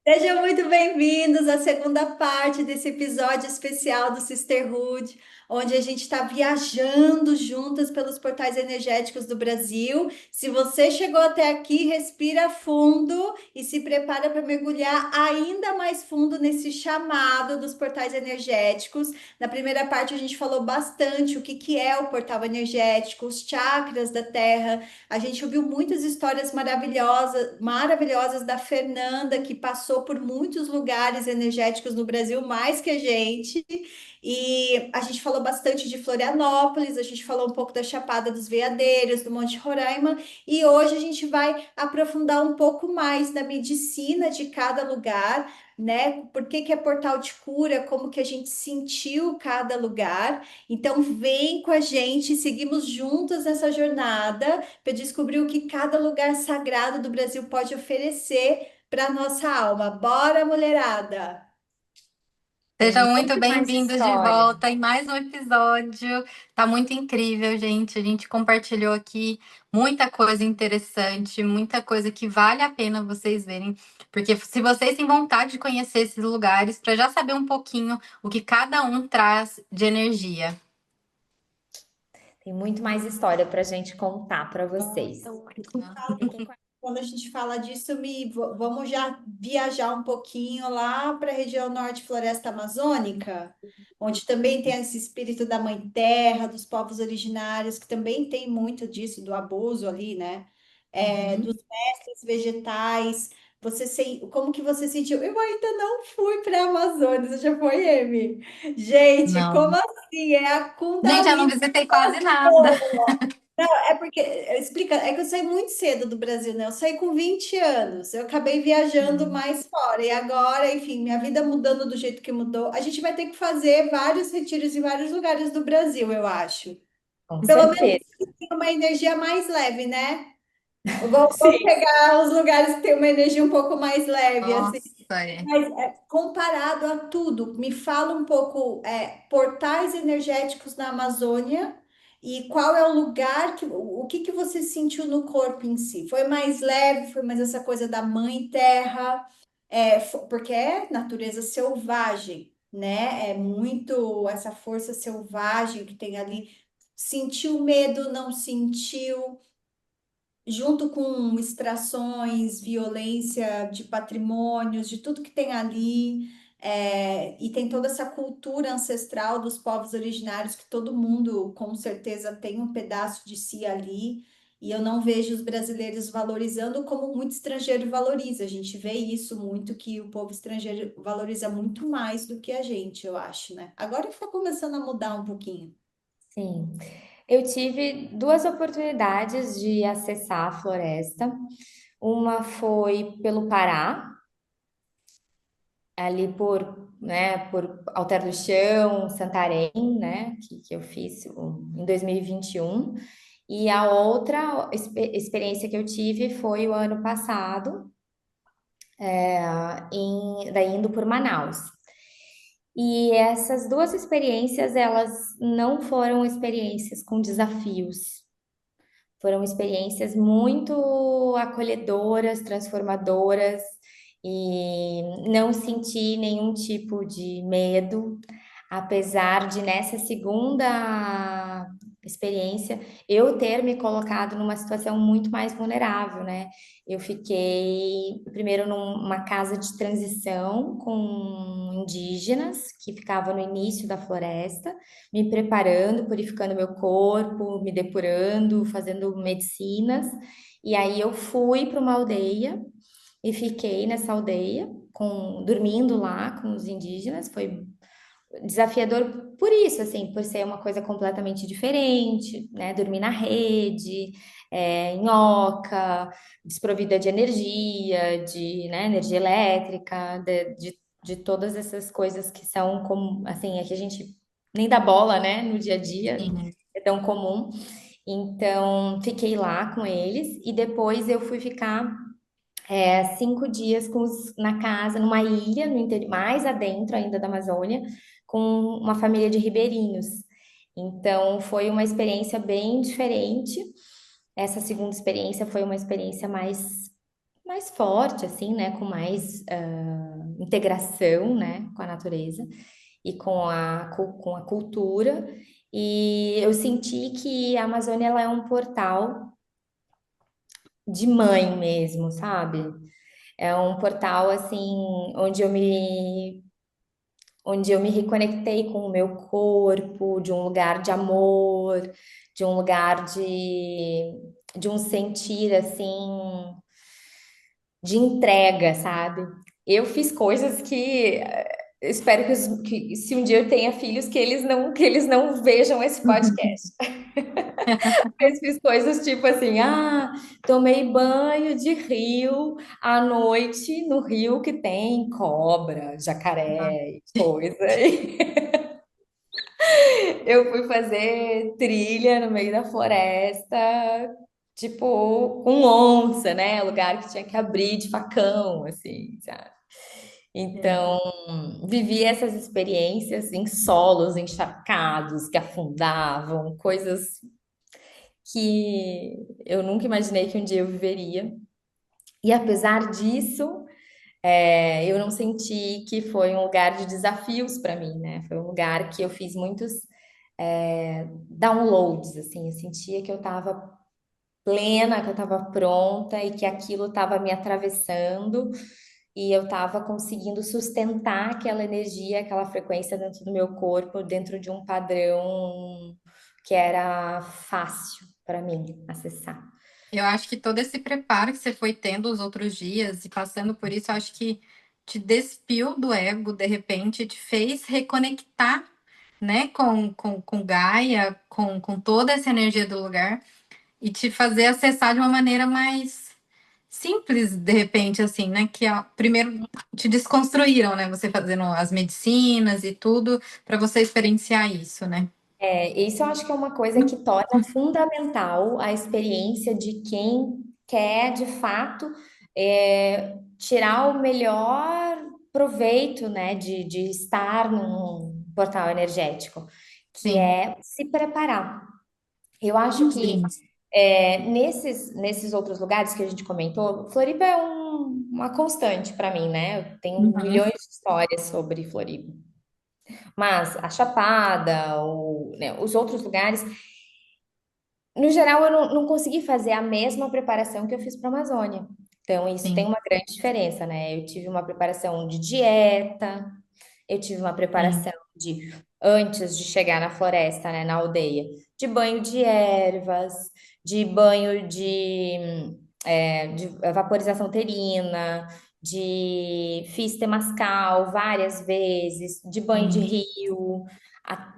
Sejam muito bem-vindos à segunda parte desse episódio especial do Sisterhood, onde a gente está viajando juntas pelos portais energéticos do Brasil. Se você chegou até aqui, respira fundo e se prepara para mergulhar ainda mais fundo nesse chamado dos portais energéticos. Na primeira parte, a gente falou bastante o que que é o portal energético, os chakras da Terra. A gente ouviu muitas histórias maravilhosas, maravilhosas da Fernanda, que passou por muitos lugares energéticos no Brasil, mais que a gente. E a gente falou bastante de Florianópolis, a gente falou um pouco da Chapada dos Veadeiros, do Monte Roraima, e hoje a gente vai aprofundar um pouco mais na medicina de cada lugar, né? Por que que é portal de cura, como que a gente sentiu cada lugar. Então, vem com a gente, seguimos juntos nessa jornada para descobrir o que cada lugar sagrado do Brasil pode oferecer para nossa alma. Bora, mulherada! Tem Sejam muito muito mais bem-vindos de história. volta em mais um episódio. Tá muito incrível, gente. A gente compartilhou aqui muita coisa interessante, muita coisa que vale a pena vocês verem, porque se vocês têm vontade de conhecer esses lugares, para já saber um pouquinho o que cada um traz de energia. Tem muito mais história para a gente contar para vocês. Quando a gente fala disso, vamos já viajar um pouquinho lá para a região norte floresta amazônica, onde também tem esse espírito da mãe terra, dos povos originários, que também tem muito disso, do abuso ali, né? Uhum. Dos mestres vegetais. Como que você sentiu? Eu ainda não fui para a Amazônia, você já foi, Emi? Gente, como Não. assim? É a Gente, eu não Kundalini. visitei quase nada. É porque, explica, é que eu saí muito cedo do Brasil, né? Eu saí com 20 anos, eu acabei viajando Hum. mais fora, e agora, enfim, minha vida mudando do jeito que mudou, a gente vai ter que fazer vários retiros em vários lugares do Brasil, eu acho. Com Pelo menos certeza. tem uma energia mais leve, né? Vamos Sim. pegar os lugares que tem uma energia um pouco mais leve, assim. Nossa, é. Mas comparado a tudo, me fala um pouco, portais energéticos na Amazônia e qual é o lugar o que que você sentiu no corpo em si? Foi mais leve, foi mais essa coisa da mãe terra, porque é natureza selvagem, né? É muito essa força selvagem que tem ali. Sentiu medo, não sentiu? Junto com extrações, violência de patrimônios, de tudo que tem ali, e tem toda essa cultura ancestral dos povos originários que todo mundo com certeza tem um pedaço de si ali, e eu não vejo os brasileiros valorizando como muito estrangeiro valoriza. A gente vê isso muito, que o povo estrangeiro valoriza muito mais do que a gente, eu acho, né? Agora está começando a mudar um pouquinho. Sim. Eu tive duas oportunidades de acessar a floresta. Uma foi pelo Pará, ali por Alter do Chão, Santarém, né, que eu fiz em 2021. E a outra experiência que eu tive foi o ano passado, daí indo por Manaus. E essas duas experiências, elas não foram experiências com desafios, foram experiências muito acolhedoras, transformadoras, e não senti nenhum tipo de medo, apesar de nessa segunda experiência eu ter me colocado numa situação muito mais vulnerável, né? Eu fiquei primeiro numa casa de transição com indígenas que ficava no início da floresta, me preparando, purificando meu corpo, me depurando, fazendo medicinas. E aí eu fui para uma aldeia e fiquei nessa aldeia, dormindo lá com os indígenas. Foi desafiador por isso, assim, por ser uma coisa completamente diferente, né? Dormir na rede, em oca, desprovida de energia, né, energia elétrica, de todas essas coisas que são como, assim, é que a gente nem dá bola, né, no dia a dia, Sim. é tão comum. Então, fiquei lá com eles e depois eu fui ficar 5 dias na casa, numa ilha, no interior, mais adentro ainda da Amazônia, com uma família de ribeirinhos. Então, foi uma experiência bem diferente. Essa segunda experiência foi uma experiência mais mais forte, assim, né? Com mais integração, né? Com a natureza e com a cultura. E eu senti que a Amazônia ela é um portal de mãe mesmo, sabe? É um portal assim onde eu me reconectei com o meu corpo, de um lugar de amor, de um lugar de um sentir assim de entrega, sabe? Eu fiz coisas que espero que se um dia eu tenha filhos que eles não vejam esse podcast. Eu fiz coisas tipo assim, tomei banho de rio à noite no rio que tem cobra, jacaré, e coisa. Eu fui fazer trilha no meio da floresta, tipo, com onça, né? Lugar que tinha que abrir de facão, assim, sabe? Sim. Então, vivi essas experiências em solos encharcados que afundavam, coisas que eu nunca imaginei que um dia eu viveria. E apesar disso, eu não senti que foi um lugar de desafios para mim, né? Foi um lugar que eu fiz muitos downloads, assim, eu sentia que eu estava plena, que eu estava pronta e que aquilo estava me atravessando e eu estava conseguindo sustentar aquela energia, aquela frequência dentro do meu corpo, dentro de um padrão que era fácil para mim acessar. Eu acho que todo esse preparo que você foi tendo os outros dias e passando por isso, eu acho que te despiu do ego, de repente, te fez reconectar, né, com Gaia, com toda essa energia do lugar e te fazer acessar de uma maneira mais simples, de repente, assim, né? Que primeiro te desconstruíram, né? Você fazendo as medicinas e tudo, para você experienciar isso, né? Isso eu acho que é uma coisa que torna fundamental a experiência de quem quer, de fato, tirar o melhor proveito, né, de estar num portal energético, que Sim. é se preparar. Eu acho que Sim. nesses outros lugares que a gente comentou, Floripa é uma constante para mim, né? Eu tenho Uhum. milhões de histórias sobre Floripa. Mas a Chapada, né, os outros lugares, no geral, eu não consegui fazer a mesma preparação que eu fiz para a Amazônia. Então, isso tem Sim. uma grande diferença, né? Eu tive uma preparação de dieta, eu tive uma Sim. preparação de, antes de chegar na floresta, né, na aldeia, de banho de ervas, de banho de vaporização terina, fiz temascal várias vezes, de banho de Sim. rio.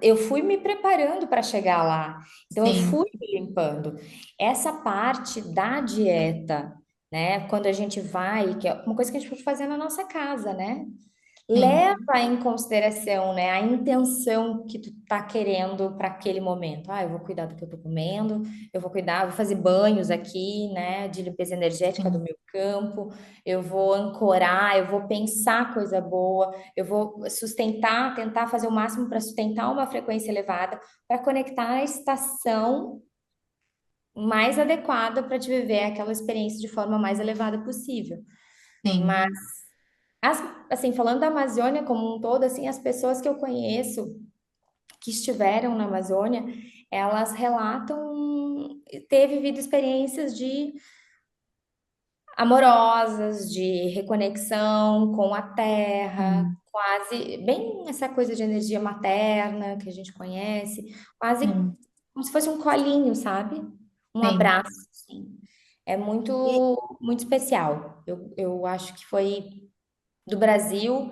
Eu fui me preparando para chegar lá. Então, eu Sim. fui me limpando. Essa parte da dieta, né? Quando a gente vai, que é uma coisa que a gente pode fazer na nossa casa, né? Sim. Leva em consideração, né, a intenção que tu tá querendo para aquele momento. Eu vou cuidar do que eu tô comendo, eu vou cuidar, vou fazer banhos aqui, né, de limpeza energética do Sim. meu campo, eu vou ancorar, eu vou pensar coisa boa, eu vou sustentar, tentar fazer o máximo para sustentar uma frequência elevada, para conectar a estação mais adequada para te viver aquela experiência de forma mais elevada possível. Sim. Mas as- assim, falando da Amazônia como um todo, assim, as pessoas que eu conheço que estiveram na Amazônia, elas relatam ter vivido experiências de amorosas, de reconexão com a terra, Sim. quase bem essa coisa de energia materna que a gente conhece, quase Sim. como se fosse um colinho, sabe? Um Sim. abraço, assim. É muito, muito especial. Eu acho que foi do Brasil.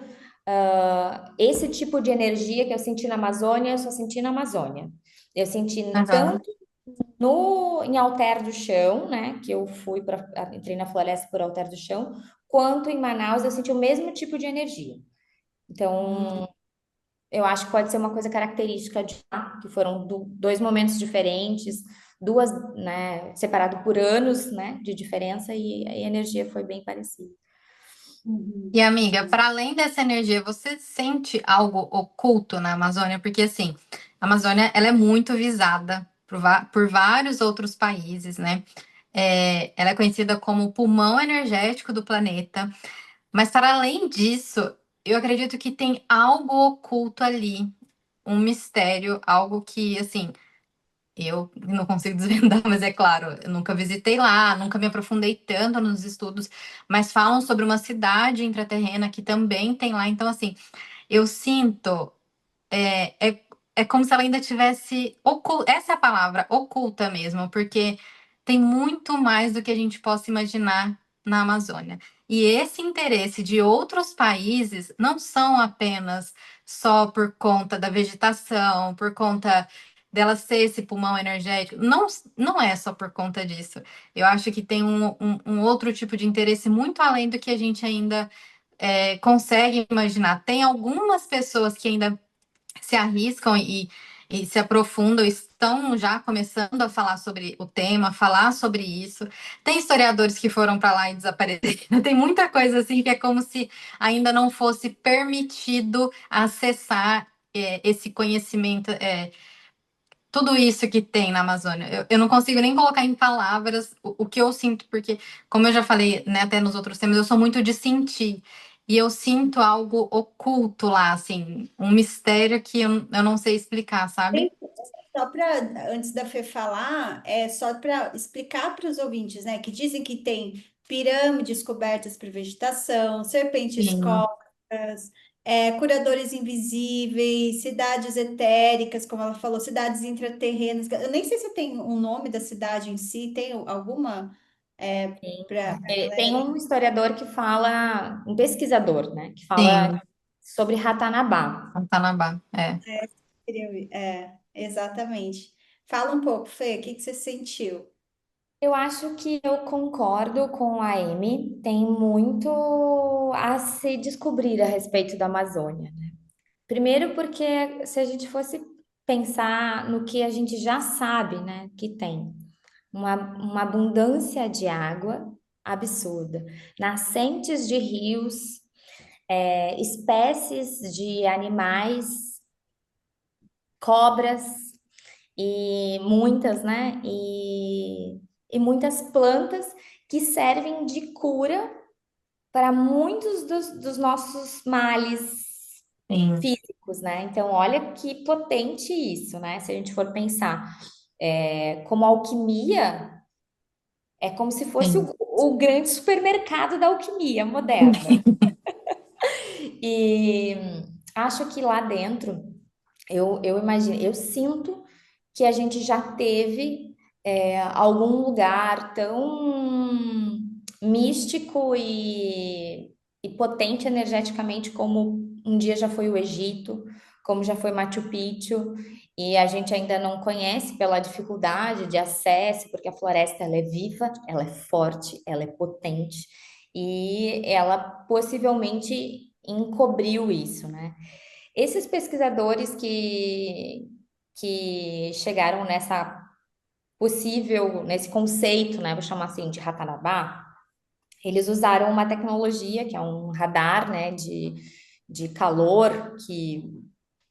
Esse tipo de energia que eu senti na Amazônia, eu só senti na Amazônia. Eu senti Aham. tanto em Alter do Chão, né, que eu entrei na floresta por Alter do Chão, quanto em Manaus eu senti o mesmo tipo de energia. Então, eu acho que pode ser uma coisa característica de lá, que foram dois momentos diferentes, duas, né, separado por anos, né, de diferença e a energia foi bem parecida. E amiga, para além dessa energia, você sente algo oculto na Amazônia? Porque assim, a Amazônia ela é muito visada por vários outros países, né? Ela é conhecida como o pulmão energético do planeta. Mas para além disso, eu acredito que tem algo oculto ali, um mistério, algo que, assim, eu não consigo desvendar, mas é claro, eu nunca visitei lá, nunca me aprofundei tanto nos estudos, mas falam sobre uma cidade intraterrena que também tem lá. Então, assim, eu sinto é como se ela ainda tivesse oculta, essa é a palavra, oculta mesmo, porque tem muito mais do que a gente possa imaginar na Amazônia. E esse interesse de outros países não são apenas só por conta da vegetação, por conta dela ser esse pulmão energético. Não, não é só por conta disso. Eu acho que tem um outro tipo de interesse muito além do que a gente ainda consegue imaginar. Tem algumas pessoas que ainda se arriscam e se aprofundam, estão já começando a falar sobre o tema, falar sobre isso. Tem historiadores que foram para lá e desapareceram. Tem muita coisa assim que é como se ainda não fosse permitido acessar esse conhecimento, tudo isso que tem na Amazônia. Eu não consigo nem colocar em palavras o que eu sinto, porque, como eu já falei, né, até nos outros temas, eu sou muito de sentir. E eu sinto algo oculto lá, assim, um mistério que eu não sei explicar, sabe? Só para, antes da Fê falar, é só para explicar para os ouvintes, né, que dizem que tem pirâmides cobertas por vegetação, serpentes Sim, cósmicas, curadores invisíveis, cidades etéricas, como ela falou, cidades intraterrenas. Eu nem sei se tem um nome da cidade em si, tem alguma para a Tem galera? um historiador que fala, um pesquisador, né, que fala sim, sobre Ratanabá. Antanabá, é. Exatamente. Fala um pouco, Fê, o que que você sentiu? Eu acho que eu concordo com a Amy, tem muito a se descobrir a respeito da Amazônia. Primeiro porque se a gente fosse pensar no que a gente já sabe, né, que tem uma abundância de água absurda, nascentes de rios, espécies de animais, cobras e muitas, né, e muitas plantas que servem de cura para muitos dos nossos males Sim, físicos, né? Então, olha que potente isso, né? Se a gente for pensar, como alquimia, é como se fosse sim, o grande supermercado da alquimia moderna. E acho que lá dentro, eu imagino, eu sinto que a gente já teve algum lugar tão místico e potente energeticamente como um dia já foi o Egito, como já foi Machu Picchu, e a gente ainda não conhece pela dificuldade de acesso, porque a floresta ela é viva, ela é forte, ela é potente e ela possivelmente encobriu isso, né? Esses pesquisadores que chegaram nesse conceito, né, vou chamar assim, de Ratanabá, eles usaram uma tecnologia que é um radar, né, de calor que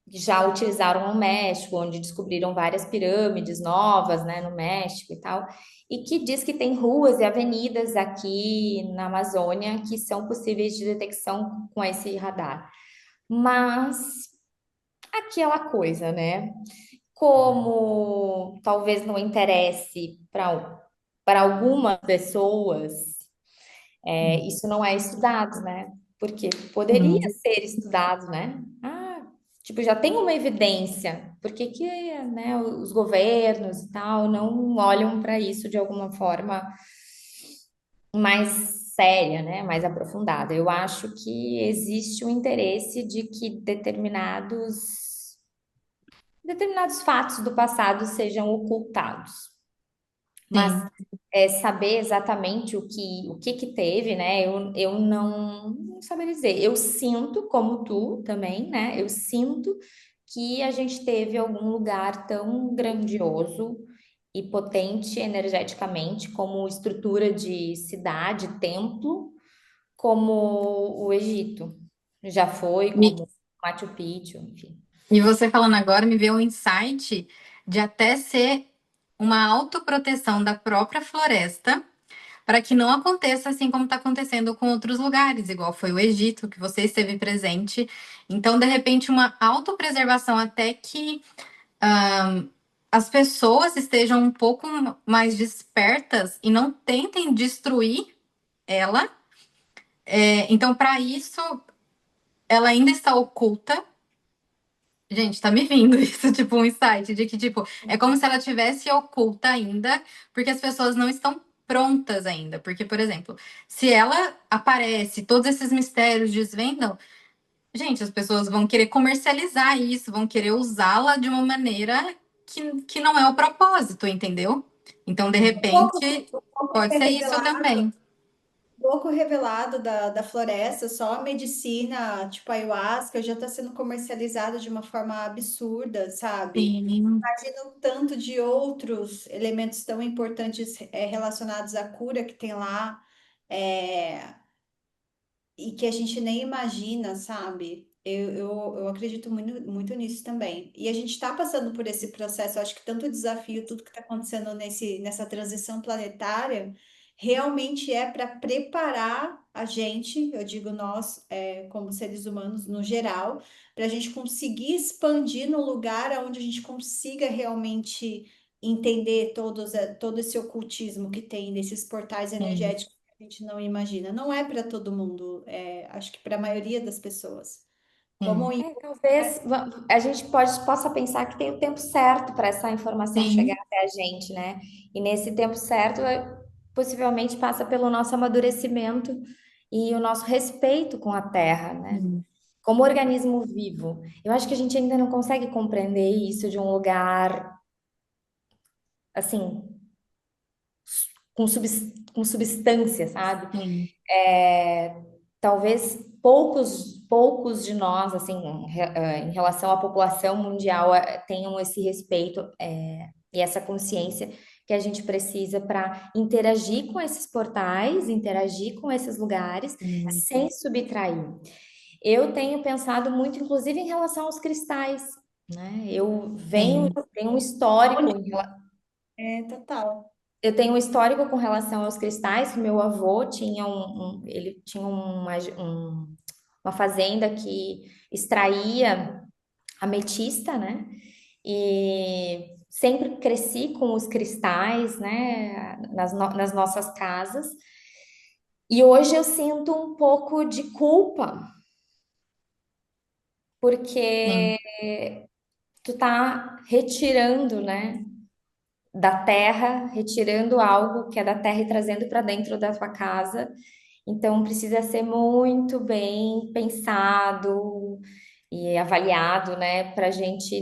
já utilizaram no México, onde descobriram várias pirâmides novas, né, no México e tal, e que diz que tem ruas e avenidas aqui na Amazônia que são possíveis de detecção com esse radar. Mas aquela coisa, né? Como talvez não interesse para algumas pessoas, isso não é estudado, né? Porque poderia sim. ser estudado, né? Ah, tipo, já tem uma evidência. Por que que, né, os governos e tal não olham para isso de alguma forma mais séria, né? Mais aprofundada? Eu acho que existe um interesse de que determinados fatos do passado sejam ocultados. Mas Sim. saber exatamente o que teve, né? Eu não saberia dizer. Eu sinto, como tu também, né? Eu sinto que a gente teve algum lugar tão grandioso e potente energeticamente como estrutura de cidade, templo, como o Egito. Já foi, E, como Machu Picchu, enfim. e você falando agora me veio um insight de até ser uma autoproteção da própria floresta para que não aconteça assim como está acontecendo com outros lugares, igual foi o Egito, que você esteve presente. Então, de repente, uma autopreservação até que as pessoas estejam um pouco mais despertas e não tentem destruir ela. Então, para isso, ela ainda está oculta. Gente, tá me vindo isso, tipo, um insight de que, tipo, é como se ela tivesse oculta ainda, porque as pessoas não estão prontas ainda. Porque, por exemplo, se ela aparece, todos esses mistérios desvendam, gente, as pessoas vão querer comercializar isso, vão querer usá-la de uma maneira que não é o propósito, entendeu? Então, de repente, Um pouco que pode é ser isso revelado também. pouco revelado da floresta, só a medicina, tipo ayahuasca, já está sendo comercializada de uma forma absurda, sabe? Sim, Imagina o tanto de outros elementos tão importantes relacionados à cura que tem lá. É, e que a gente nem imagina, sabe? Eu acredito muito nisso também. E a gente está passando por esse processo, eu acho que tanto o desafio, tudo que está acontecendo nessa transição planetária, realmente é para preparar a gente, eu digo nós, como seres humanos no geral, para a gente conseguir expandir no lugar onde a gente consiga realmente entender todo esse ocultismo que tem nesses portais sim, energéticos a gente não imagina. Não é para todo mundo, acho que para a maioria das pessoas. Como sim, Talvez a gente possa pensar que tem o tempo certo para essa informação chegar sim, até a gente, né? E nesse tempo certo, possivelmente passa pelo nosso amadurecimento e o nosso respeito com a Terra, né? sim, Como organismo vivo. Eu acho que a gente ainda não consegue compreender isso de um lugar, assim, com substância, sabe? sim, Talvez poucos de nós, assim, em relação à população mundial, tenham esse respeito, e essa consciência que a gente precisa para interagir com esses portais, interagir com esses lugares, sim, sem subtrair. Eu tenho pensado muito, inclusive, em relação aos cristais, né? sim. Tenho um histórico total. eu tenho um histórico com relação aos cristais, que meu avô tinha ele tinha uma fazenda que extraía ametista, né? E sempre cresci com os cristais, né? Nas nossas casas. E hoje eu sinto um pouco de culpa, Sim. porque tu tá retirando, né? Da terra, retirando algo que é da terra e trazendo para dentro da tua casa. Então, precisa ser muito bem pensado e avaliado, né? Para a gente,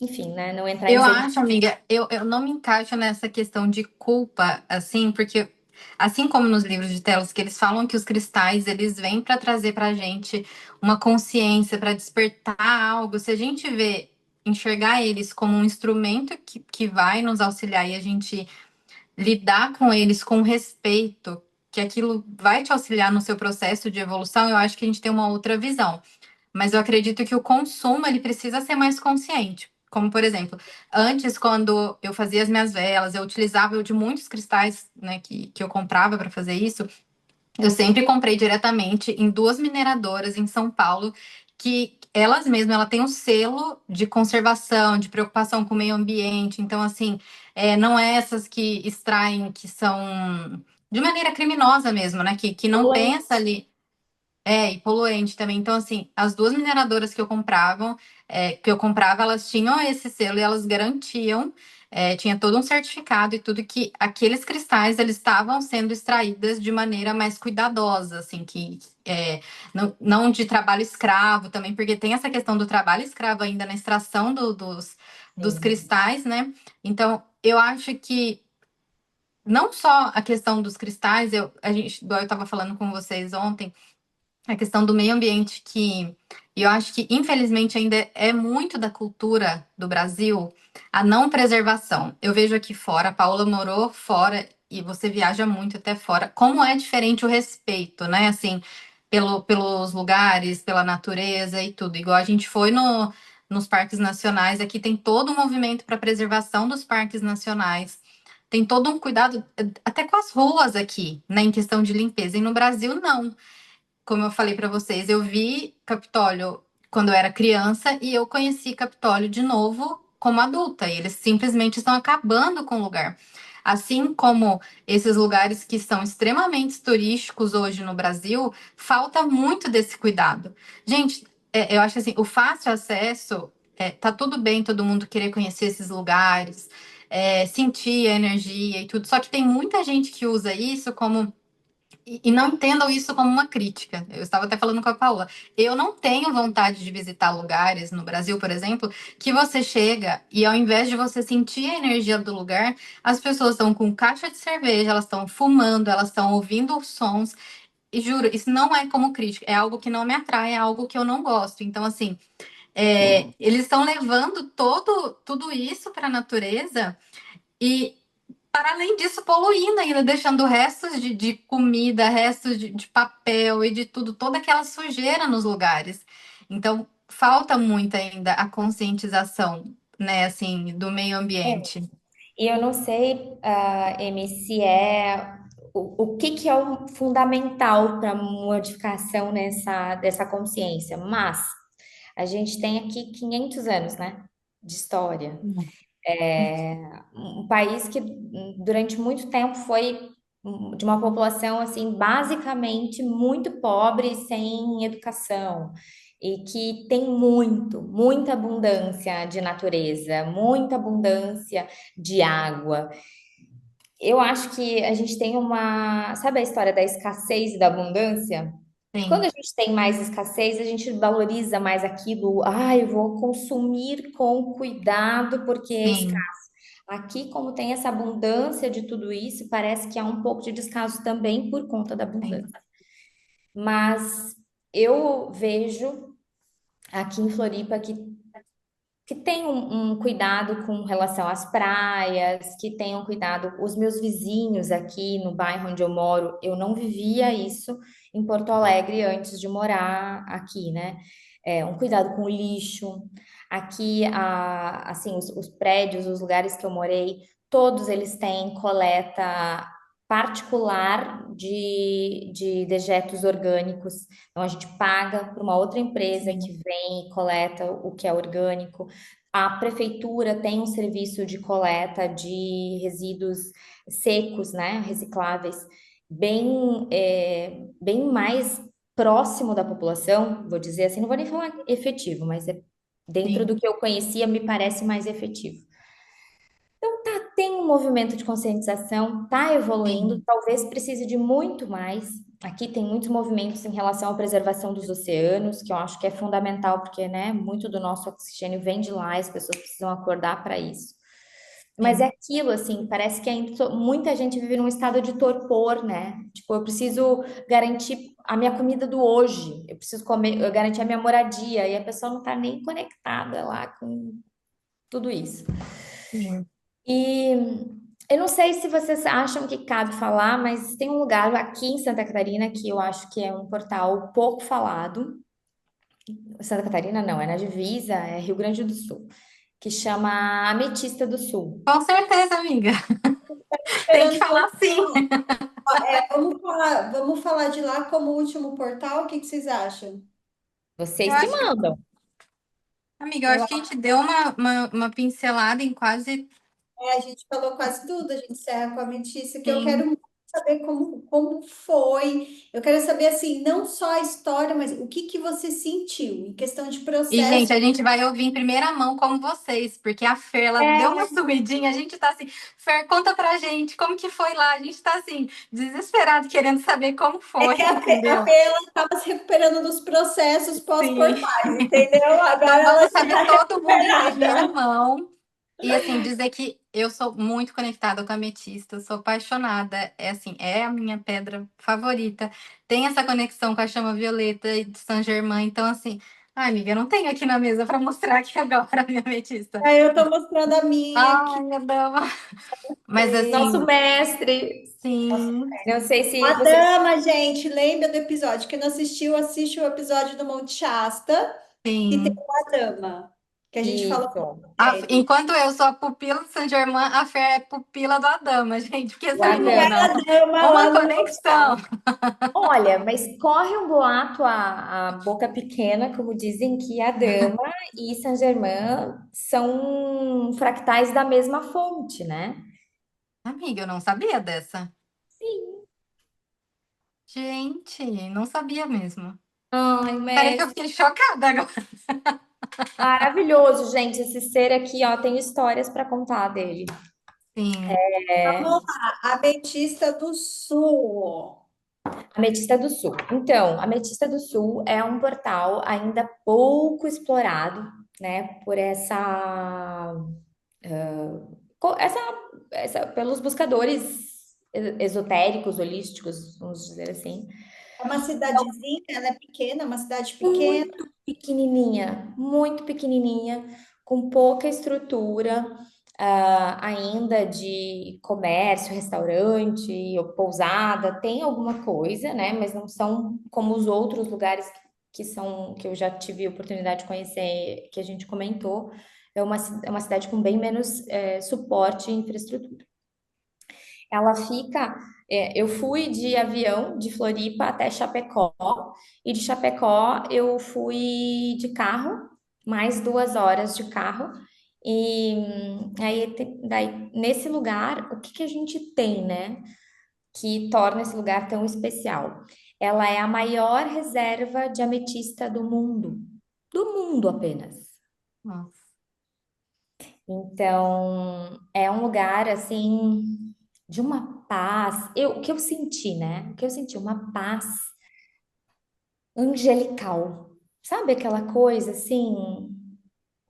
enfim, né? Não entrar em Eu zero. acho, amiga, eu não me encaixo nessa questão de culpa, assim, porque assim como nos livros de Telos, que eles falam que os cristais, eles vêm para trazer pra gente uma consciência, para despertar algo, se a gente enxergar eles como um instrumento que vai nos auxiliar e a gente lidar com eles com respeito, que aquilo vai te auxiliar no seu processo de evolução, eu acho que a gente tem uma outra visão. Mas eu acredito que o consumo ele precisa ser mais consciente. Como, por exemplo, antes, quando eu fazia as minhas velas, eu utilizava de muitos cristais, né, que eu comprava para fazer isso. Eu sempre comprei diretamente em duas mineradoras em São Paulo, que elas mesmas ela têm um selo de conservação, de preocupação com o meio ambiente. Então, assim, não é essas que extraem, que são de maneira criminosa mesmo, né? Que não pensa ali. E poluente também. Então, assim, as duas mineradoras que eu comprava, elas tinham esse selo e elas garantiam, tinha todo um certificado e tudo que aqueles cristais eles estavam sendo extraídas de maneira mais cuidadosa, assim, não de trabalho escravo também, porque tem essa questão do trabalho escravo ainda na extração dos Sim. cristais, né? Então, eu acho que não só a questão dos cristais, igual eu estava falando com vocês ontem a questão do meio ambiente que eu acho que infelizmente ainda é muito da cultura do Brasil a não preservação. Eu vejo aqui fora, a Paula morou fora e você viaja muito até fora. Como é diferente o respeito, né? Assim, pelos lugares, pela natureza e tudo. Igual a gente foi nos parques nacionais. Aqui tem todo um movimento para preservação dos parques nacionais. Tem todo um cuidado, até com as ruas aqui, né, em questão de limpeza. E no Brasil, não. Como eu falei para vocês, eu vi Capitólio quando eu era criança e eu conheci Capitólio de novo como adulta. E eles simplesmente estão acabando com o lugar. Assim como esses lugares que são extremamente turísticos hoje no Brasil, falta muito desse cuidado. Gente, eu acho assim, o fácil acesso, tá tudo bem todo mundo querer conhecer esses lugares, sentir a energia e tudo, só que tem muita gente que usa isso como e não entendam isso como uma crítica. Eu estava até falando com a Paula. Eu não tenho vontade de visitar lugares no Brasil, por exemplo, que você chega e ao invés de você sentir a energia do lugar, as pessoas estão com caixa de cerveja, elas estão fumando, elas estão ouvindo os sons. E juro, isso não é como crítica, é algo que não me atrai, é algo que eu não gosto. Então, assim, eles estão levando tudo isso para a natureza e para além disso, poluindo ainda, deixando restos de comida, restos de papel e de tudo, toda aquela sujeira nos lugares. Então, falta muito ainda a conscientização, né, assim, do meio ambiente. E eu não sei, Emi, se o que que é o fundamental para modificação dessa consciência, mas a gente tem aqui 500 anos, né, de história. Um país que durante muito tempo foi de uma população assim basicamente muito pobre, sem educação, e que tem muita abundância de natureza, muita abundância de água. Eu acho que a gente tem sabe a história da escassez e da abundância? Quando a Sim, gente tem mais escassez, a gente valoriza mais aquilo. Ah, eu vou consumir com cuidado porque é sim, escasso. Aqui, como tem essa abundância de tudo isso, parece que há um pouco de descaso também por conta da sim, abundância. Mas eu vejo aqui em Floripa que tem um cuidado com relação às praias, que tem um cuidado. Os meus vizinhos aqui no bairro onde eu moro, eu não vivia isso em Porto Alegre antes de morar aqui, né? Um cuidado com o lixo. Aqui, assim, os prédios, os lugares que eu morei, todos eles têm coleta particular de dejetos orgânicos. Então, a gente paga para uma outra empresa sim, que vem e coleta o que é orgânico. A prefeitura tem um serviço de coleta de resíduos secos, né, recicláveis, bem mais próximo da população, vou dizer assim, não vou nem falar efetivo, mas dentro sim, do que eu conhecia, me parece mais efetivo. Tem um movimento de conscientização, está evoluindo, sim, talvez precise de muito mais. Aqui tem muitos movimentos em relação à preservação dos oceanos, que eu acho que é fundamental, porque, né, muito do nosso oxigênio vem de lá, e as pessoas precisam acordar para isso. Mas é sim, aquilo, assim, parece que ainda muita gente vive num estado de torpor, né? Tipo, eu preciso garantir a minha comida do hoje, eu preciso comer, eu garantir a minha moradia, e a pessoa não está nem conectada lá com tudo isso. sim. E eu não sei se vocês acham que cabe falar, mas tem um lugar aqui em Santa Catarina que eu acho que é um portal pouco falado. Santa Catarina não, é na divisa, é Rio Grande do Sul, que chama Ametista do Sul. Com certeza, amiga. Tem que Esperando falar sim. você. Vamos falar de lá como último portal. O que que vocês acham? Eu Vocês que acho que, mandam. amiga, eu Eu acho que a gente deu uma pincelada em quase, A gente falou quase tudo, a gente encerra com a Letícia, que eu quero sim. muito saber como foi. Eu quero saber, assim, não só a história, mas o que que você sentiu em questão de E, gente, processo. a gente vai ouvir em primeira mão como vocês, porque a Fer, ela deu uma subidinha, a gente tá assim, Fer, conta pra gente como que foi lá, a gente tá assim, desesperado, querendo saber como É foi, que a entendeu? Fê, ela estava se recuperando dos processos Sim. pós-portais, entendeu? Então Agora ela vamos já saber está todo mundo em primeira recuperada. mão. E assim, dizer que eu sou muito conectada com a ametista, eu sou apaixonada, é assim, é a minha pedra favorita. Tem essa conexão com a chama violeta e de Saint Germain, então assim, ai, amiga, eu não tenho aqui na mesa para mostrar aqui agora a minha ametista. Aí eu estou mostrando a minha Ai, aqui. minha dama. Mas Nosso assim, mestre, sim, não sei se A vocês. dama, gente, lembra do episódio? Quem não assistiu, assiste o episódio do Monte Shasta, que tem sim. uma dama. que a gente falou Isso, dele. Enquanto eu sou a pupila do Saint-Germain, a Fer é pupila do Adama, gente. Porque o essa Como é menina, a Adama. dama uma lá no conexão. local? Olha, mas corre um boato a boca pequena, como dizem, que a Dama e Saint-Germain são fractais da mesma fonte, né? Amiga, eu não sabia dessa. Sim. Gente, não sabia mesmo. Ai, Peraí que eu Messi, fiquei chocada agora. maravilhoso, gente. Esse ser aqui, ó, tem histórias para contar dele. Sim. Vamos É, lá, Ametista do Sul. Ametista do Sul. Então, Ametista do Sul é um portal ainda pouco explorado, né, por pelos buscadores esotéricos, holísticos, vamos dizer assim. É uma cidadezinha, ela é pequena, uma cidade pequena. Muito pequenininha, muito pequenininha, com pouca estrutura, ainda de comércio, restaurante ou pousada, tem alguma coisa, né? Mas não são como os outros lugares que eu já tive a oportunidade de conhecer, que a gente comentou. É uma cidade com bem menos suporte e infraestrutura. Ela fica. Eu fui de avião de Floripa até Chapecó, e de Chapecó eu fui de carro, mais 2 horas de carro. E aí, daí, nesse lugar, o que que a gente tem, né? Que torna esse lugar tão especial? Ela é a maior reserva de ametista do mundo. Do mundo apenas. Nossa. Então, é um lugar assim de uma paz. O que eu senti, né? O que eu senti, uma paz angelical. Sabe aquela coisa assim?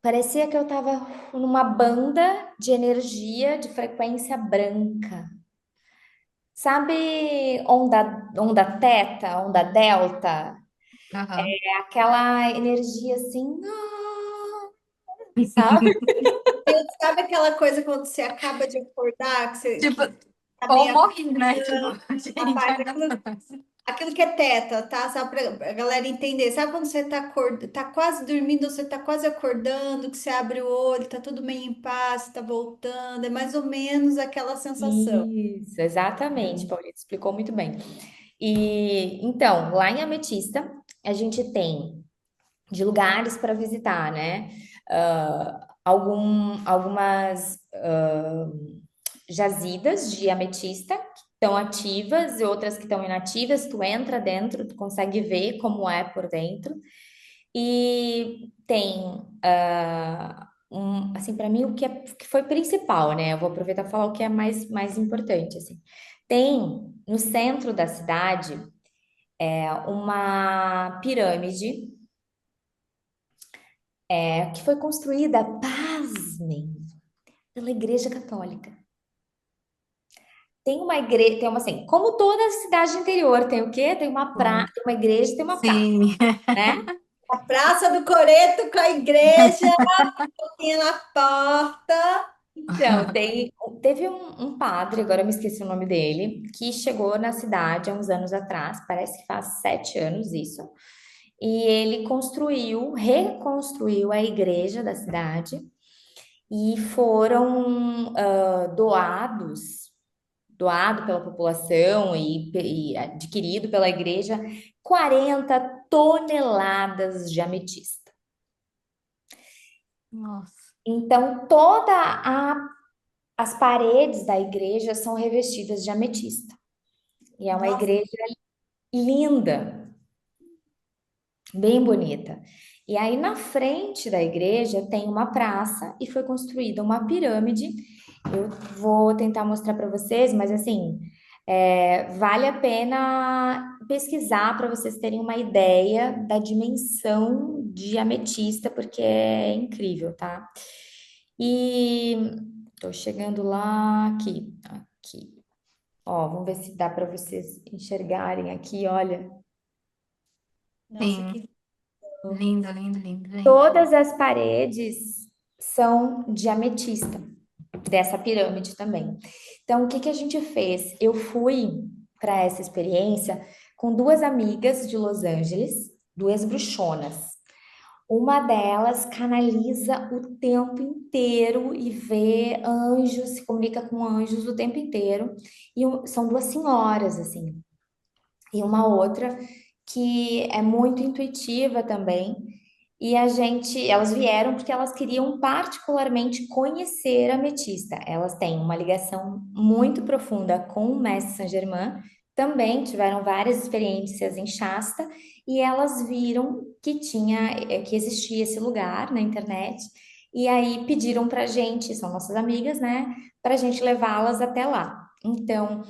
Parecia que eu tava numa banda de energia de frequência branca. Sabe onda teta, onda delta? Aham. É aquela energia assim, sabe? Sabe aquela coisa quando você acaba de acordar, Tipo, que tá ou meio morri, né? Tipo, gente, rapaz, aquilo que é teta, tá? Só pra galera entender. Sabe quando você tá quase dormindo, você tá quase acordando, que você abre o olho, tá tudo meio em paz, tá voltando. É mais ou menos aquela sensação. Isso, exatamente, Paulita explicou muito bem. E então, lá em Ametista, a gente tem de lugares para visitar, né? Algumas jazidas de ametista que estão ativas e outras que estão inativas. Tu entra dentro, tu consegue ver como é por dentro. E tem, assim, para mim, que foi principal, né? Eu vou aproveitar e falar o que é mais importante, assim. Tem no centro da cidade uma pirâmide que foi construída, pasmem, pela Igreja Católica. Tem uma igreja, tem uma assim, como toda cidade interior, tem o quê? Tem uma praça, sim. tem uma igreja, tem uma praça, Sim. né? A Praça do Coreto com a igreja, tinha na porta. Então, teve um padre, agora eu me esqueci o nome dele, que chegou na cidade há uns anos atrás, parece que faz 7 anos isso, e ele reconstruiu a igreja da cidade e foram doado pela população e adquirido pela igreja 40 toneladas de ametista. Nossa. Então, as paredes da igreja são revestidas de ametista. E é uma Nossa, igreja linda, bem bonita. E aí na frente da igreja tem uma praça e foi construída uma pirâmide. Eu vou tentar mostrar para vocês, mas assim, vale a pena pesquisar para vocês terem uma ideia da dimensão de ametista, porque é incrível, tá? E tô chegando lá, aqui. Ó, vamos ver se dá para vocês enxergarem aqui, olha. nossa, Sim. que Lindo, lindo, lindo, gente. Todas as paredes são de ametista, dessa pirâmide também. Então, o que que a gente fez? Eu fui para essa experiência com duas amigas de Los Angeles, duas bruxonas. Uma delas canaliza o tempo inteiro e vê anjos, se comunica com anjos o tempo inteiro. E são duas senhoras, assim. E uma outra que é muito intuitiva também. E elas vieram porque elas queriam particularmente conhecer a ametista. Elas têm uma ligação muito profunda com o Mestre Saint-Germain, também tiveram várias experiências em Shasta e elas viram que existia esse lugar na internet. E aí pediram pra gente, são nossas amigas, né, pra gente levá-las até lá. Então,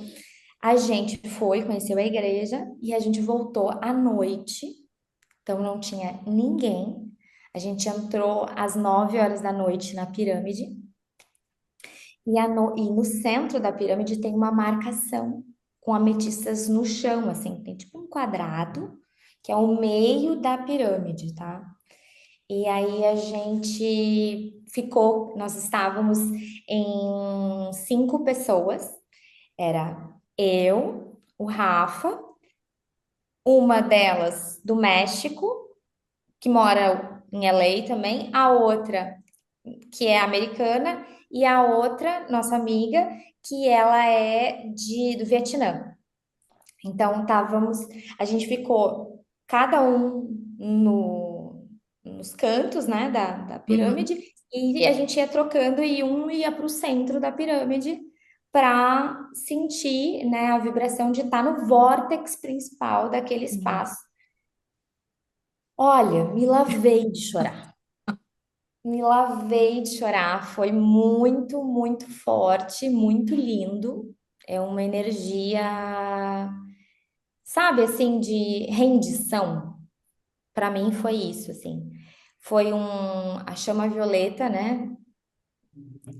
a gente foi, conheceu a igreja e a gente voltou à noite, então não tinha ninguém. A gente entrou às 9 horas da noite na pirâmide e no centro da pirâmide tem uma marcação com ametistas no chão, assim, tem tipo um quadrado que é o meio da pirâmide, tá? E aí a gente nós estávamos em 5 pessoas, era eu, o Rafa, uma delas do México, que mora em LA também, a outra que é americana e a outra, nossa amiga, que ela é do Vietnã. Então a gente ficou cada um nos cantos, né, da Uhum. pirâmide e a gente ia trocando e um ia para o centro da pirâmide para sentir, né, a vibração de estar no vórtex principal daquele Sim. espaço. Olha, me lavei de chorar. Me lavei de chorar. Foi muito, muito forte, muito lindo. É uma energia, sabe, assim, de rendição. Para mim foi isso, assim. A chama violeta, né?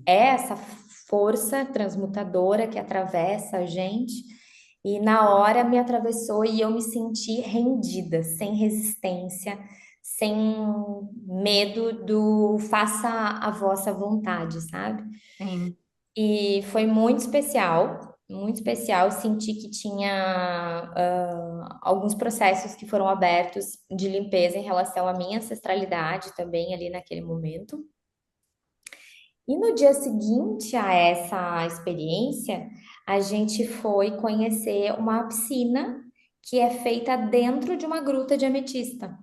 É essa força transmutadora que atravessa a gente. E na hora me atravessou e eu me senti rendida, sem resistência, sem medo do faça a vossa vontade, sabe? Sim. E foi muito especial, muito especial. Eu senti que tinha alguns processos que foram abertos de limpeza em relação à minha ancestralidade também ali naquele momento. E no dia seguinte a essa experiência, a gente foi conhecer uma piscina que é feita dentro de uma gruta de ametista.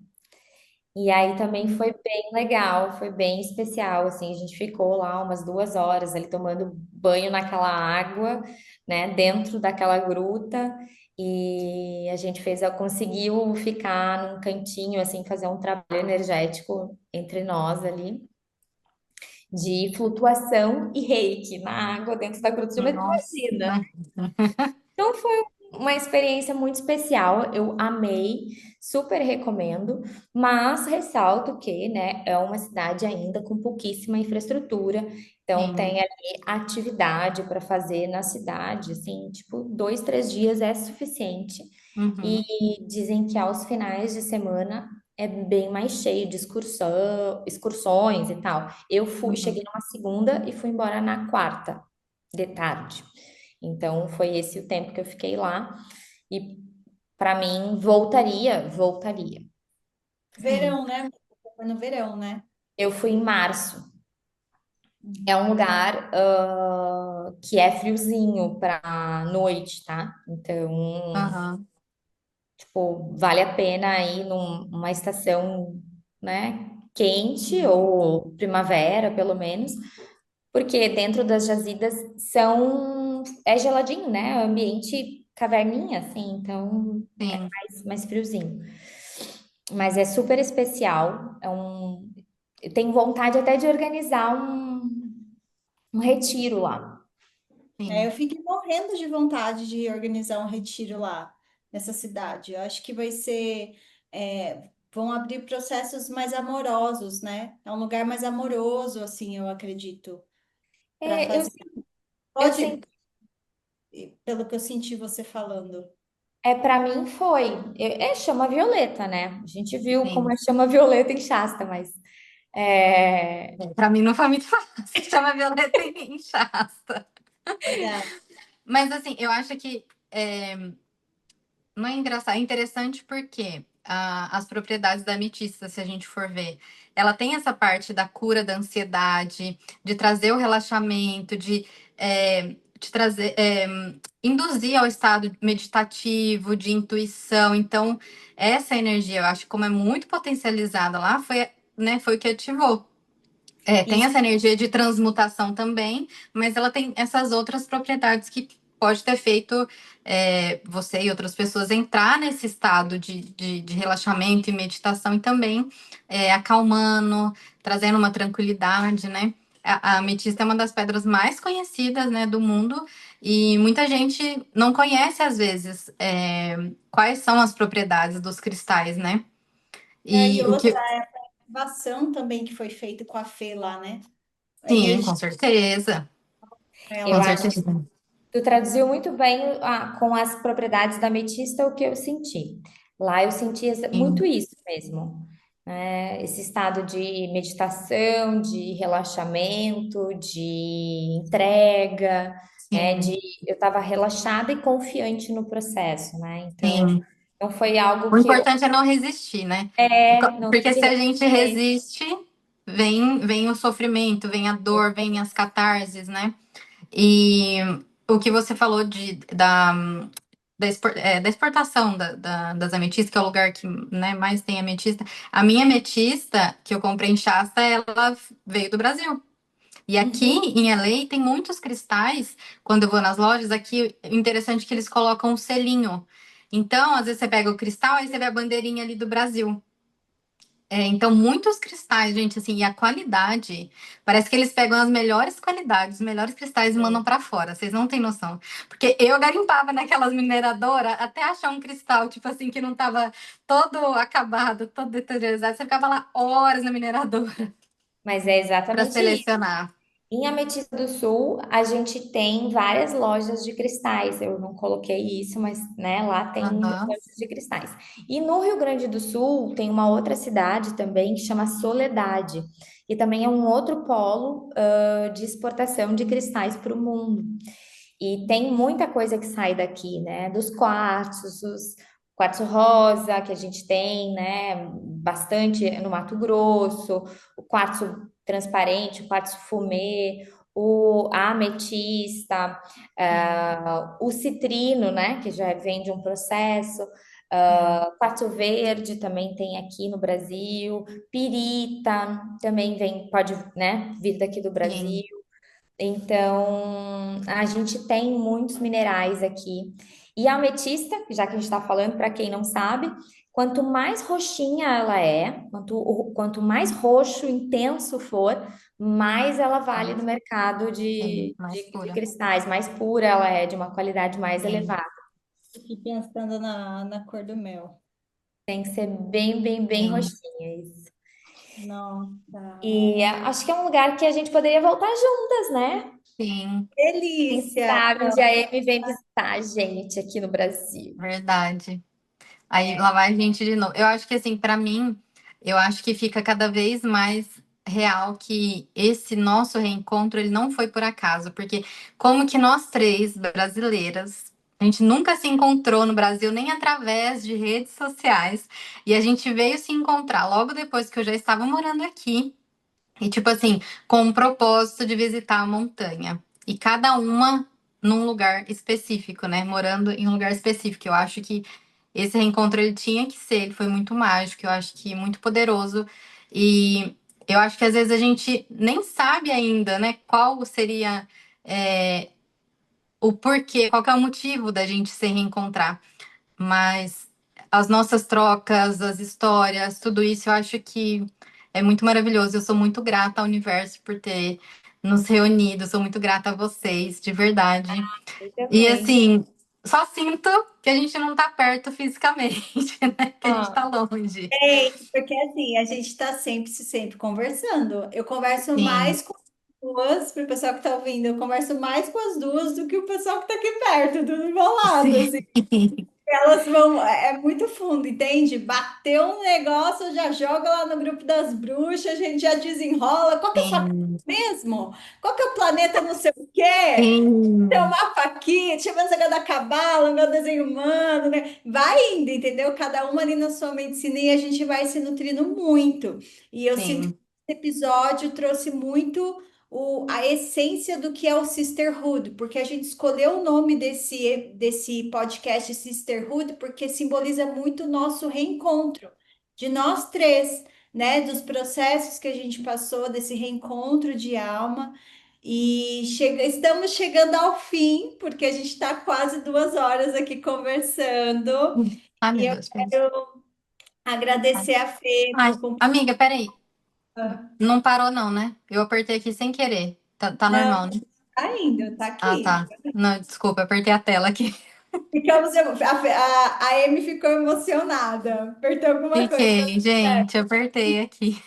E aí também foi bem legal, foi bem especial, assim, a gente ficou lá umas 2 horas ali tomando banho naquela água, né, dentro daquela gruta, e a gente conseguiu ficar num cantinho, assim, fazer um trabalho energético entre nós ali, de flutuação e reiki na água dentro da gruta de ametista. Nossa. Imagina! Então foi uma experiência muito especial, eu amei, super recomendo, mas ressalto que, né, é uma cidade ainda com pouquíssima infraestrutura, então Sim. tem ali atividade para fazer na cidade, assim, tipo, 2, 3 dias é suficiente. E Uhum. dizem que aos finais de semana é bem mais cheio de excursões e tal. Cheguei Uhum. numa segunda e fui embora na quarta de tarde. Então, foi esse o tempo que eu fiquei lá. E para mim, voltaria. Sim. Verão, né? Foi no verão, né? Eu fui em março. É Uhum. um lugar que é friozinho para noite, tá? Então, Aham. tipo, vale a pena ir numa estação, né, quente ou primavera, pelo menos, porque dentro das jazidas é geladinho, né? Ambiente caverninha, assim, então Sim. mais friozinho. Mas é super especial. Eu tenho vontade até de organizar um retiro lá. É, Sim. eu fiquei morrendo de vontade de organizar um retiro lá nessa cidade. Eu acho que vai ser, vão abrir processos mais amorosos, né? É um lugar mais amoroso, assim, eu acredito, para É, fazer. eu Pode, sempre, pelo que eu senti você falando. para mim foi. É chama violeta, né? A gente viu como Sim. é chama violeta em Shasta, mas é, Para mim não foi muito fácil. Chama Violeta em Shasta. Verdade. Mas assim, eu acho que não é engraçado, é interessante porque as propriedades da ametista, se a gente for ver. Ela tem essa parte da cura da ansiedade, de trazer o relaxamento, de trazer, induzir ao estado meditativo, de intuição. Então, essa energia, eu acho que como é muito potencializada lá, foi, né, foi o que ativou. Tem Isso. essa energia de transmutação também, mas ela tem essas outras propriedades que pode ter feito você e outras pessoas entrar nesse estado de relaxamento e meditação e também acalmando, trazendo uma tranquilidade, né? A ametista é uma das pedras mais conhecidas, né, do mundo e muita gente não conhece, às vezes, quais são as propriedades dos cristais, né? E E o outra que. ativação também que foi feita com a Fê lá, né? A Sim, com energia certeza. Eu Com ela acho certeza. que tu traduziu muito bem com as propriedades da ametista o que eu senti. Lá eu senti muito Sim, isso mesmo, né? Esse estado de meditação, de relaxamento, de entrega, né? sim, Eu estava relaxada e confiante no processo, né? Então, sim. não foi algo O que eu importante é não resistir, né? não Porque tive se a gente resistência. resiste, vem o sofrimento, vem a dor, vem as catarses, né? E o que você falou da exportação das ametistas, que é o lugar que, né, mais tem ametista. A minha ametista, que eu comprei em Shasta, ela veio do Brasil. E aqui Uhum. em LA tem muitos cristais. Quando eu vou nas lojas, aqui é interessante que eles colocam um selinho. Então, às vezes você pega o cristal, aí você vê a bandeirinha ali do Brasil. Então, muitos cristais, gente, assim, e a qualidade, parece que eles pegam as melhores qualidades, os melhores cristais e mandam para fora. Vocês não têm noção. Porque eu garimpava naquelas mineradoras até achar um cristal, tipo assim, que não tava todo acabado, todo deteriorado. Você ficava lá horas na mineradora Mas é para exatamente isso. selecionar. Em Ametista do Sul, a gente tem várias lojas de cristais. Eu não coloquei isso, mas né, lá tem Aham. lojas de cristais. E no Rio Grande do Sul tem uma outra cidade também que chama Soledade, e também é um outro polo de exportação de cristais para o mundo. E tem muita coisa que sai daqui, né? Dos quartzos, os quartzo rosa que a gente tem, né? Bastante no Mato Grosso, o quartzo transparente, o quartzo fumê, a ametista, o citrino, né? Que já vem de um processo. Sim, Quartzo verde também tem aqui no Brasil, pirita também vem, pode, né, vir daqui do Brasil. sim, Então, a gente tem muitos minerais aqui. E a ametista, já que a gente está falando, para quem não sabe, quanto mais roxinha ela é, quanto mais roxo intenso for, mais ela vale no mais, mercado sim, mais de pura. cristais, mais pura ela é, de uma qualidade mais Sim, elevada. aqui pensando na cor do mel. Tem que ser bem, bem, bem sim, roxinha isso. Nossa, E acho que é um lugar que a gente poderia voltar juntas, né? sim, Quem delícia! sabe um dia a Amy vem visitar a gente aqui no Brasil. verdade. Aí lá vai a gente de novo. Eu acho que assim, para mim, eu acho que fica cada vez mais real que esse nosso reencontro ele não foi por acaso, porque como que nós três brasileiras, a gente nunca se encontrou no Brasil nem através de redes sociais, e a gente veio se encontrar logo depois que eu já estava morando aqui. E, tipo assim, com o propósito de visitar a montanha. E cada uma num lugar específico, né? Morando em um lugar específico. Eu acho que esse reencontro ele tinha que ser, ele foi muito mágico, eu acho que muito poderoso. E eu acho que às vezes a gente nem sabe ainda, né, qual seria é, o porquê, qual que é o motivo da gente se reencontrar. Mas as nossas trocas, as histórias, tudo isso eu acho que é muito maravilhoso. Eu sou muito grata ao universo por ter nos reunido, sou muito grata a vocês, de verdade. Eu E também. assim, só sinto que a gente não tá perto fisicamente, né? Que a gente tá Ah, longe. porque assim, a gente está sempre conversando. Eu converso Sim, mais com as duas, para o pessoal que está ouvindo, eu converso mais com as duas do que o pessoal que está aqui perto, do meu lado, sim, assim. Elas vão, é muito fundo, entende? Bateu um negócio, já joga lá no grupo das bruxas, a gente já desenrola. Qual que é a sua casa Sim, mesmo? Qual que é o planeta não sei o quê? Tem um sim, mapa aqui, deixa eu ver esse negócio da cabala, meu desenho humano, né? Vai indo, entendeu? Cada uma ali na sua medicina e a gente vai se nutrindo muito. E eu sinto que sim. esse episódio trouxe muito a essência do que é o Sisterhood, porque a gente escolheu o nome desse podcast Sisterhood porque simboliza muito o nosso reencontro, de nós três, né? Dos processos que a gente passou, desse reencontro de alma. E estamos chegando ao fim, porque a gente está quase 2 horas aqui conversando. Ai, E meu eu Deus, peraí. quero agradecer a Fê Ai, por compartilhar. amiga, peraí. Não parou não, né? Eu apertei aqui sem querer. Tá Não, normal, né? tá indo, tá Ah, aqui. tá. Não, desculpa, apertei a tela aqui. A Amy ficou emocionada. Apertou alguma coisa. Fiquei, gente, apertei aqui.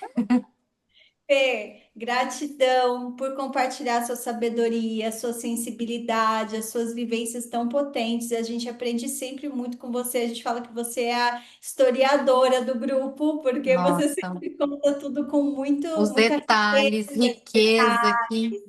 Fê, gratidão por compartilhar sua sabedoria, sua sensibilidade, as suas vivências tão potentes. A gente aprende sempre muito com você. A gente fala que você é a historiadora do grupo, porque você Nossa, sempre conta tudo com os muita detalhes, riqueza riqueza. aqui.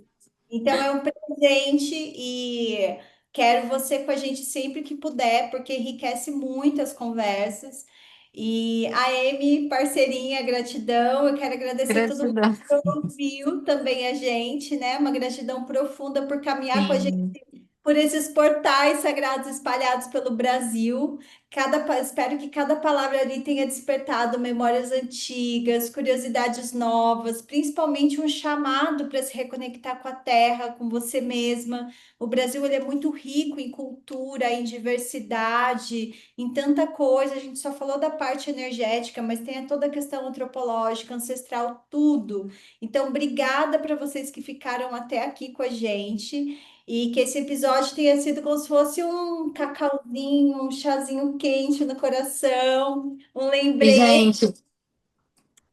Então é um presente e quero você com a gente sempre que puder, porque enriquece muito as conversas. E a Amy, parceirinha, gratidão. Eu quero agradecer todo mundo Gratidão. que ouviu também a gente, né? Uma gratidão profunda por caminhar com a gente Sim, por esses portais sagrados espalhados pelo Brasil. Espero que cada palavra ali tenha despertado memórias antigas, curiosidades novas, principalmente um chamado para se reconectar com a terra, com você mesma. O Brasil ele é muito rico em cultura, em diversidade, em tanta coisa. A gente só falou da parte energética, mas tem toda a questão antropológica, ancestral, tudo. Então, obrigada para vocês que ficaram até aqui com a gente. E que esse episódio tenha sido como se fosse um cacauzinho, um chazinho quente no coração, e, gente,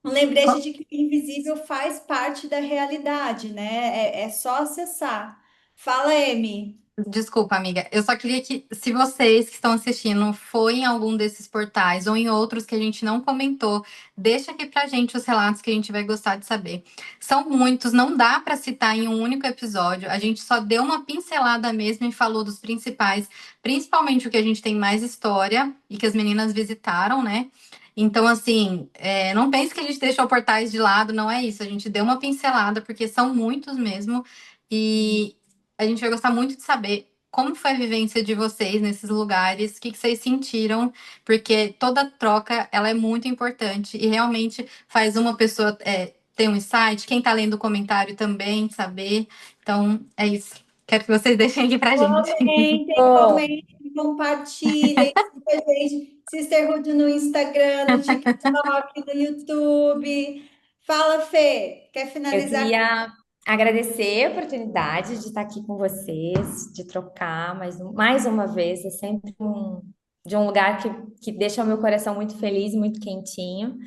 um lembrete de que o invisível faz parte da realidade, né? É só acessar. Fala, Amy. desculpa, amiga. Eu só queria que, se vocês que estão assistindo foi em algum desses portais ou em outros que a gente não comentou, deixa aqui pra gente os relatos que a gente vai gostar de saber. São muitos, não dá para citar em um único episódio. A gente só deu uma pincelada mesmo e falou dos principais, principalmente o que a gente tem mais história e que as meninas visitaram, né? Então, assim, não pense que a gente deixou portais de lado, não é isso. A gente deu uma pincelada, porque são muitos mesmo. E a gente vai gostar muito de saber como foi a vivência de vocês nesses lugares, o que vocês sentiram, porque toda troca ela é muito importante e realmente faz uma pessoa ter um insight, quem está lendo o comentário também saber. Então, é isso. Quero que vocês deixem aqui pra gente. Comentem, Bom, comentem, compartilhem. Siga a gente, Sisterhood no Instagram, no TikTok, no YouTube. Fala, Fê. Quer eu finalizar? queria agradecer a oportunidade de estar aqui com vocês, de trocar mais uma vez. É sempre de um lugar que deixa o meu coração muito feliz, muito quentinho.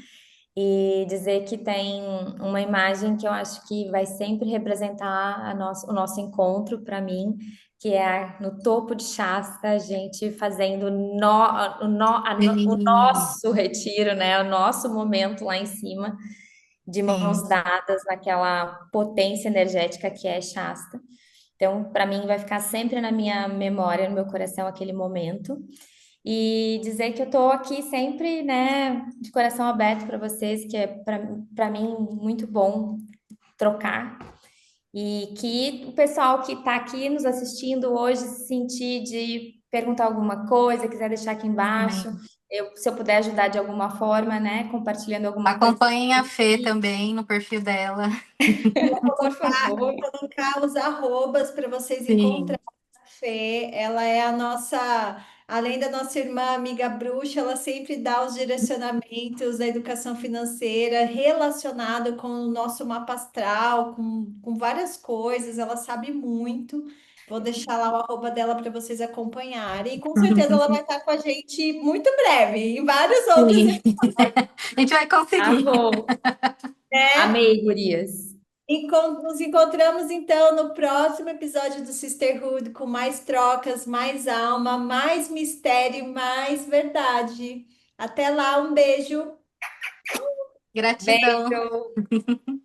E dizer que tem uma imagem que eu acho que vai sempre representar o nosso encontro para mim, que é no topo de Shasta, a gente fazendo o Sim, nosso retiro, né? O nosso momento lá em cima, de sim. mãos dadas naquela potência energética que é Shasta. Então, para mim, vai ficar sempre na minha memória, no meu coração, aquele momento. E dizer que eu estou aqui sempre, né, de coração aberto para vocês, que é para mim muito bom trocar. E que o pessoal que está aqui nos assistindo hoje se sentir de perguntar alguma coisa, quiser deixar aqui embaixo, Sim. se eu puder ajudar de alguma forma, né, compartilhando alguma coisa. Acompanhem a Fê também no perfil dela. Por favor. Colocar os arrobas para vocês Sim. encontrarem a Fê. Ela é a nossa, além da nossa irmã amiga bruxa, ela sempre dá os direcionamentos da educação financeira relacionado com o nosso mapa astral, com várias coisas. Ela sabe muito. Vou deixar lá o arroba dela para vocês acompanharem. E com certeza ela vai estar com a gente muito breve, em vários outros, Sim. A gente vai conseguir. Arro. né? Amei, gurias. Nos encontramos então no próximo episódio do Sisterhood com mais trocas, mais alma, mais mistério, e mais verdade. Até lá, um beijo. Gratidão. Beijo!